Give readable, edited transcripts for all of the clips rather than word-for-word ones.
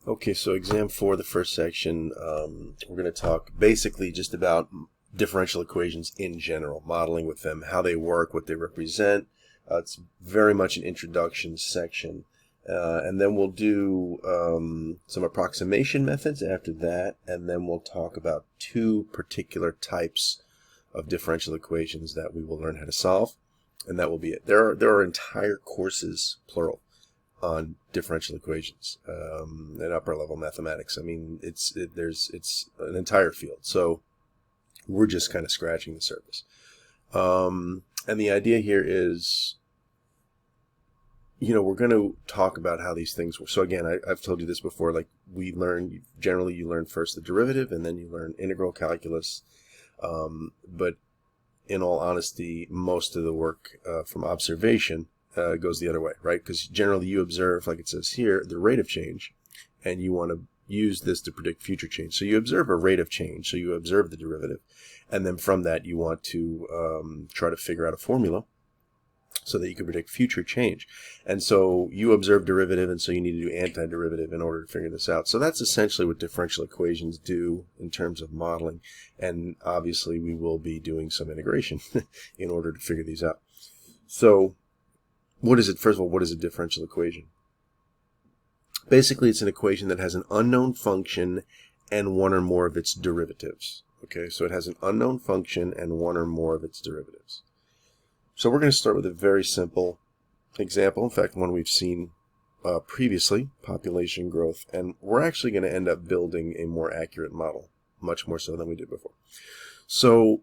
Okay, so exam 4, the first section, we're going to talk basically just about differential equations in general, modeling with them, how they work, what they represent. It's very much an introduction section. And then we'll do some approximation methods after that, and then we'll talk about two particular types of differential equations that we will learn how to solve, and that will be it. There are entire courses, plural, on differential equations in upper level mathematics. I mean, it's an entire field. So we're just kind of scratching the surface. And the idea here is, we're going to talk about how these things work. So again, I've told you this before, like generally you learn first the derivative and then you learn integral calculus. But in all honesty, most of the work from observation goes the other way, right? Because generally you observe, like it says here, the rate of change, and you want to use this to predict future change. So you observe a rate of change, so you observe the derivative, and then from that you want to try to figure out a formula so that you can predict future change. And so you observe derivative, and so you need to do antiderivative in order to figure this out. So that's essentially what differential equations do in terms of modeling, and obviously we will be doing some integration in order to figure these out. So what is it? First of all, what is a differential equation? Basically, it's an equation that has an unknown function and one or more of its derivatives. Okay, so it has an unknown function and one or more of its derivatives. So we're going to start with a very simple example, in fact, one we've seen previously, population growth, and we're actually going to end up building a more accurate model, much more so than we did before. So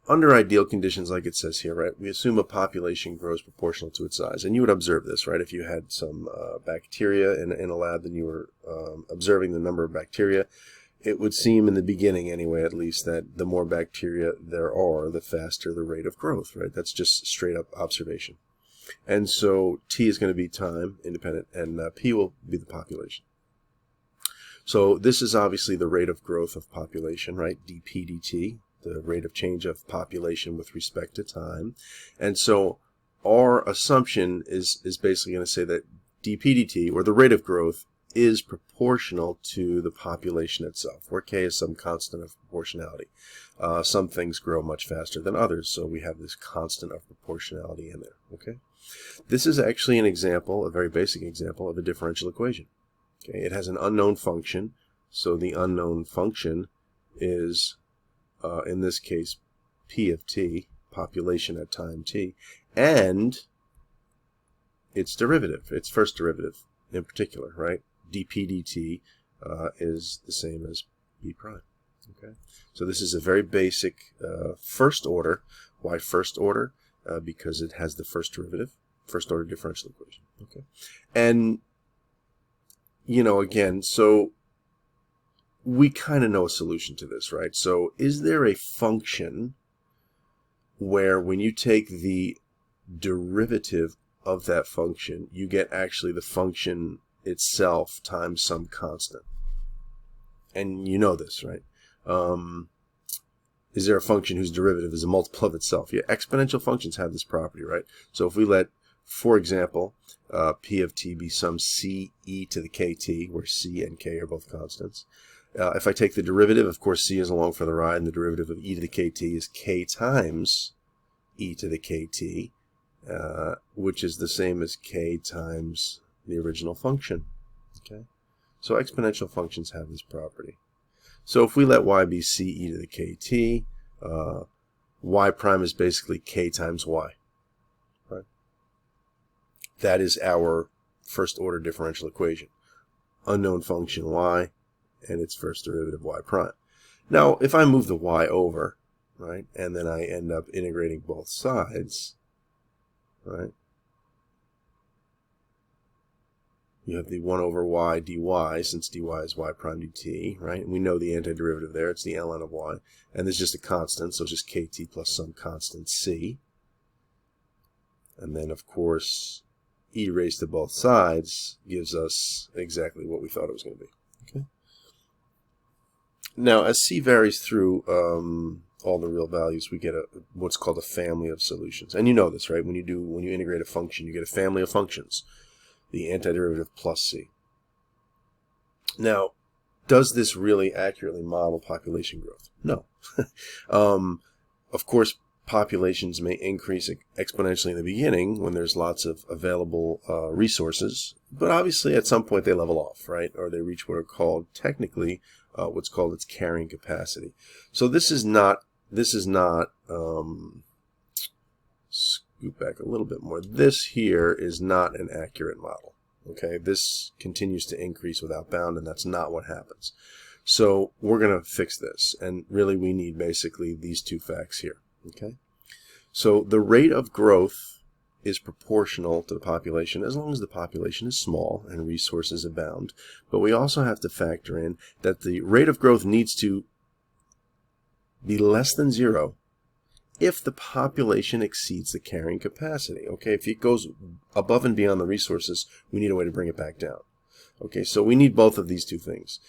under ideal conditions, like it says here, right, we assume a population grows proportional to its size. And you would observe this, right? If you had some bacteria in a lab and you were observing the number of bacteria, it would seem in the beginning anyway, at least, that the more bacteria there are, the faster the rate of growth, right? That's just straight up observation. And so T is going to be time independent, and P will be the population. So this is obviously the rate of growth of population, right? dP dt. The rate of change of population with respect to time. And so our assumption is basically going to say that dP dt, or the rate of growth, is proportional to the population itself, where k is some constant of proportionality. Some things grow much faster than others, so we have this constant of proportionality in there. Okay, this is actually an example, a very basic example of a differential equation. Okay, it has an unknown function, so the unknown function is in this case, P of t, population at time t, and its derivative, its first derivative in particular, right? dP dt is the same as B prime. Okay, so this is a very basic first order. Why first order? Because it has the first derivative, first order differential equation. Okay, and again, so we kind of know a solution to this, right? So is there a function where when you take the derivative of that function, you get actually the function itself times some constant? And you know this, right? Is there a function whose derivative is a multiple of itself? Yeah, exponential functions have this property, right? So if we let, for example, P of t be some c e to the kt, where c and k are both constants, if I take the derivative, of course, c is along for the ride, and the derivative of e to the kt is k times e to the kt, which is the same as k times the original function. Okay, so exponential functions have this property. So if we let y be c e to the kt, y prime is basically k times y. Right? That is our first order differential equation. Unknown function y, and its first derivative y prime. Now, if I move the y over, right, and then I end up integrating both sides, right, you have the 1 over y dy, since dy is y prime dt, right, and we know the antiderivative there, it's the ln of y, and there's just a constant, so it's just kt plus some constant c, and then, of course, e raised to both sides gives us exactly what we thought it was going to be. Okay. Now, as c varies through all the real values, we get what's called a family of solutions. And you know this, right? When you integrate a function, you get a family of functions. The antiderivative plus c. Now, does this really accurately model population growth? No. Of course, populations may increase exponentially in the beginning when there's lots of available resources, but obviously at some point they level off, right? Or they reach what are called technically what's called its carrying capacity. So this is not scoot back a little bit more. This here is not an accurate model. Okay, this continues to increase without bound, and that's not what happens. So we're going to fix this, and really we need basically these two facts here. Okay, so the rate of growth is proportional to the population as long as the population is small and resources abound. But we also have to factor in that the rate of growth needs to be less than 0 if the population exceeds the carrying capacity. Okay, if it goes above and beyond the resources, we need a way to bring it back down. Okay, so we need both of these two things.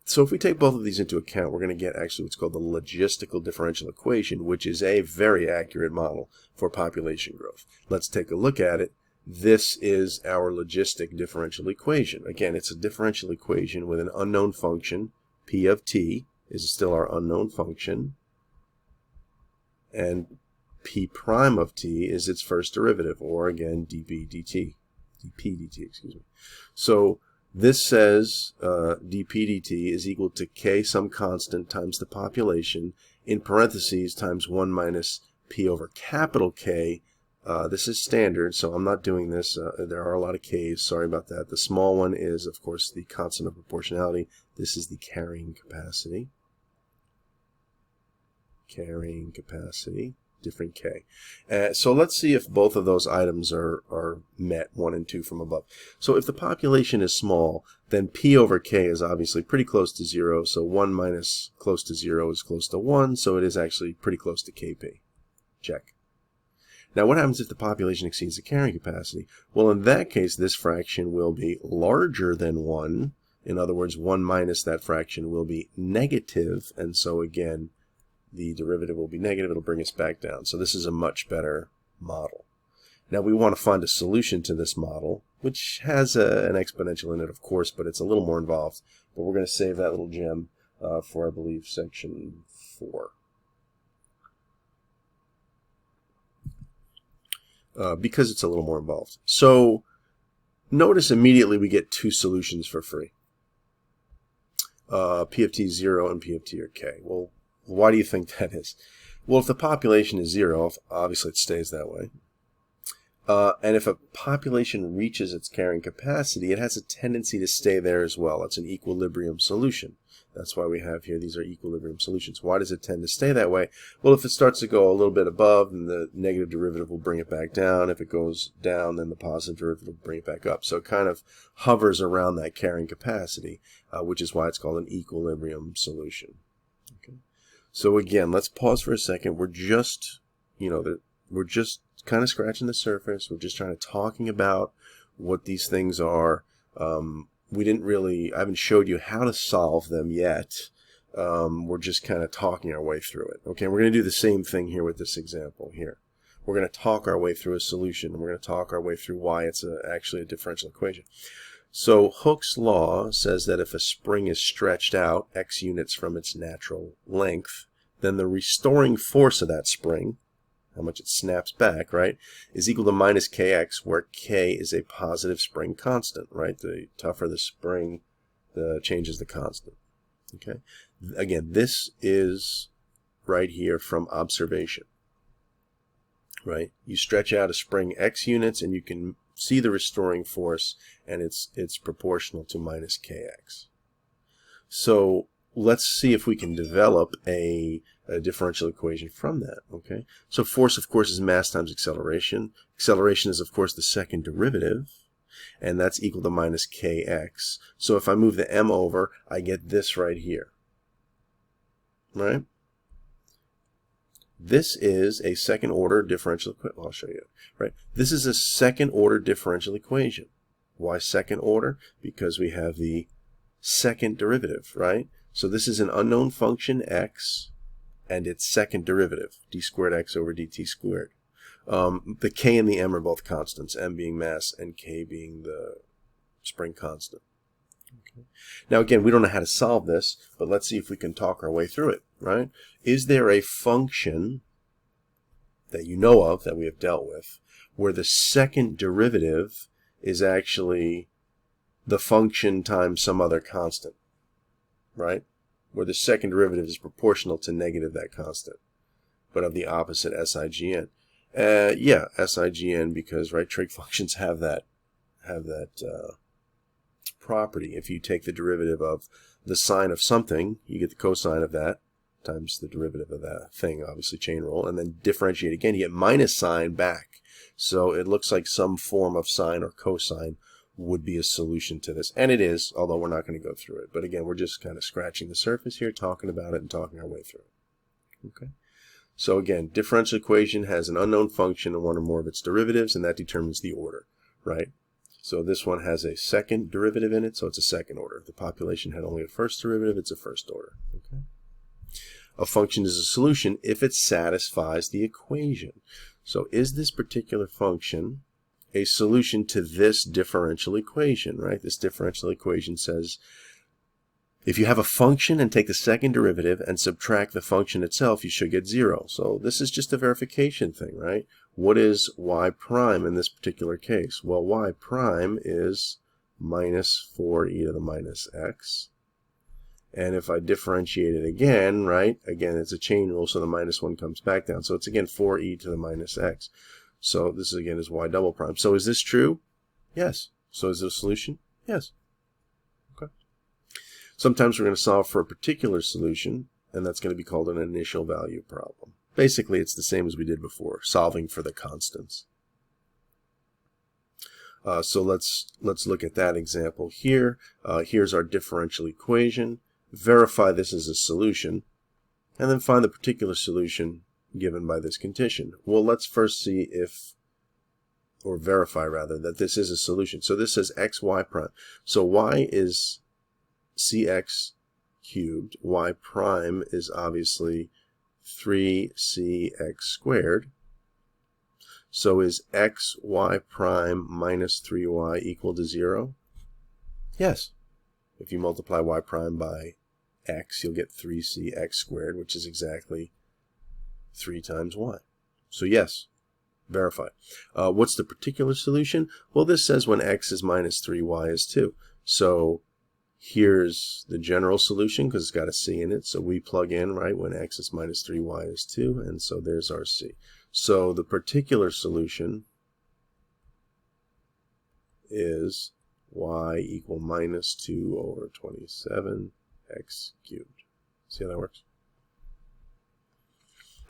So if we take both of these into account, we're going to get actually what's called the logistical differential equation, which is a very accurate model for population growth. Let's take a look at it. This is our logistic differential equation. Again, it's a differential equation with an unknown function. P of t is still our unknown function, and p prime of t is its first derivative, or again dp dt. So this says dp dt is equal to k some constant times the population in parentheses times 1 minus p over capital K. This is standard, so I'm not doing this. There are a lot of k's. Sorry about that. The small one is, of course, the constant of proportionality. This is the carrying capacity. Carrying capacity, different K. So let's see if both of those items are met, 1 and 2 from above. So if the population is small, then P over K is obviously pretty close to 0. So 1 minus close to 0 is close to 1. So it is actually pretty close to KP. Check. Now what happens if the population exceeds the carrying capacity? Well, in that case, this fraction will be larger than 1. In other words, 1 minus that fraction will be negative. And so again, the derivative will be negative. It'll bring us back down. So this is a much better model. Now we want to find a solution to this model, which has an exponential in it, of course, but it's a little more involved. But we're going to save that little gem for, I believe, section 4. Because it's a little more involved. So notice immediately we get two solutions for free. P of t is 0 and P of t are k. Well, why do you think that is? Well, if the population is 0, obviously it stays that way. And if a population reaches its carrying capacity, it has a tendency to stay there as well. It's an equilibrium solution. That's why we have here, these are equilibrium solutions. Why does it tend to stay that way? Well, if it starts to go a little bit above, then the negative derivative will bring it back down. If it goes down, then the positive derivative will bring it back up. So it kind of hovers around that carrying capacity, which is why it's called an equilibrium solution. Okay. So again, let's pause for a second. We're just, we're just kind of scratching the surface. We're just trying to talking about what these things are. I haven't showed you how to solve them yet. We're just kind of talking our way through it. Okay, we're going to do the same thing here with this example here. We're going to talk our way through a solution, and we're going to talk our way through why it's actually a differential equation. So Hooke's law says that if a spring is stretched out x units from its natural length, then the restoring force of that spring, how much it snaps back, right, is equal to minus kx, where k is a positive spring constant, right? The tougher the spring, the change is the constant. Okay. Again, this is right here from observation, right? You stretch out a spring x units, and you can see the restoring force, and it's proportional to minus kx. So let's see if we can develop a differential equation from that. Okay, so force, of course, is mass times acceleration. Acceleration is, of course, the second derivative, and that's equal to minus kx. So if I move the m over, I get this right here, right? This is a second order differential equation. I'll show you, right? This is a second order differential equation. Why second order? Because we have the second derivative, right? So this is an unknown function x and its second derivative, d squared x over dt squared. The k and the m are both constants, m being mass and k being the spring constant. Okay. Now again, we don't know how to solve this, but let's see if we can talk our way through it, right? Is there a function that you know of, that we have dealt with, where the second derivative is actually the function times some other constant, right? Where the second derivative is proportional to negative that constant, but of the opposite SIGN. Yeah, SIGN, because, right, trig functions have that property. If you take the derivative of the sine of something, you get the cosine of that times the derivative of that thing, obviously chain rule, and then differentiate again, you get minus sine back. So it looks like some form of sine or cosine would be a solution to this. And it is, although we're not going to go through it. But again, we're just kind of scratching the surface here, talking about it and talking our way through it. Okay. So again, differential equation has an unknown function and one or more of its derivatives, and that determines the order, right? So this one has a second derivative in it, so it's a second order. If the population had only a first derivative, it's a first order. Okay. A function is a solution if it satisfies the equation. So is this particular function a solution to this differential equation, right? This differential equation says if you have a function and take the second derivative and subtract the function itself, you should get 0. So this is just a verification thing, right? What is y prime in this particular case? Well, y prime is minus 4e to the minus x. And if I differentiate it again, right, again, it's a chain rule, so the minus 1 comes back down. So it's again 4e to the minus x. So this is, again, is y double prime. So is this true? Yes. So is this a solution? Yes. Okay. Sometimes we're going to solve for a particular solution, and that's going to be called an initial value problem. Basically, it's the same as we did before, solving for the constants. So let's look at that example here. Here's our differential equation. Verify this as a solution, and then find the particular solution given by this condition. Well, let's first see if, or verify rather, that this is a solution. So this says xy prime. So y is cx cubed. Y prime is obviously 3cx squared. So is xy prime minus 3y equal to 0? Yes. If you multiply y prime by x, you'll get 3cx squared, which is exactly 3 times y. So yes, verify. What's the particular solution? Well, this says when x is minus 3y is 2. So here's the general solution because it's got a c in it. So we plug in, right, when x is minus 3y is 2, and so there's our c. So the particular solution is y equal minus 2 over 27 x cubed. See how that works?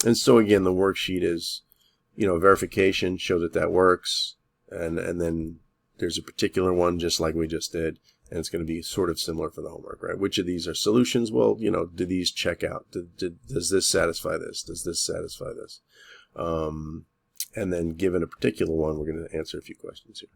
And so again, the worksheet is, verification, show that that works, and then there's a particular one just like we just did, and it's going to be sort of similar for the homework, right? Which of these are solutions? Well, do these check out? Does this satisfy this? Does this satisfy this? And then given a particular one, we're going to answer a few questions here.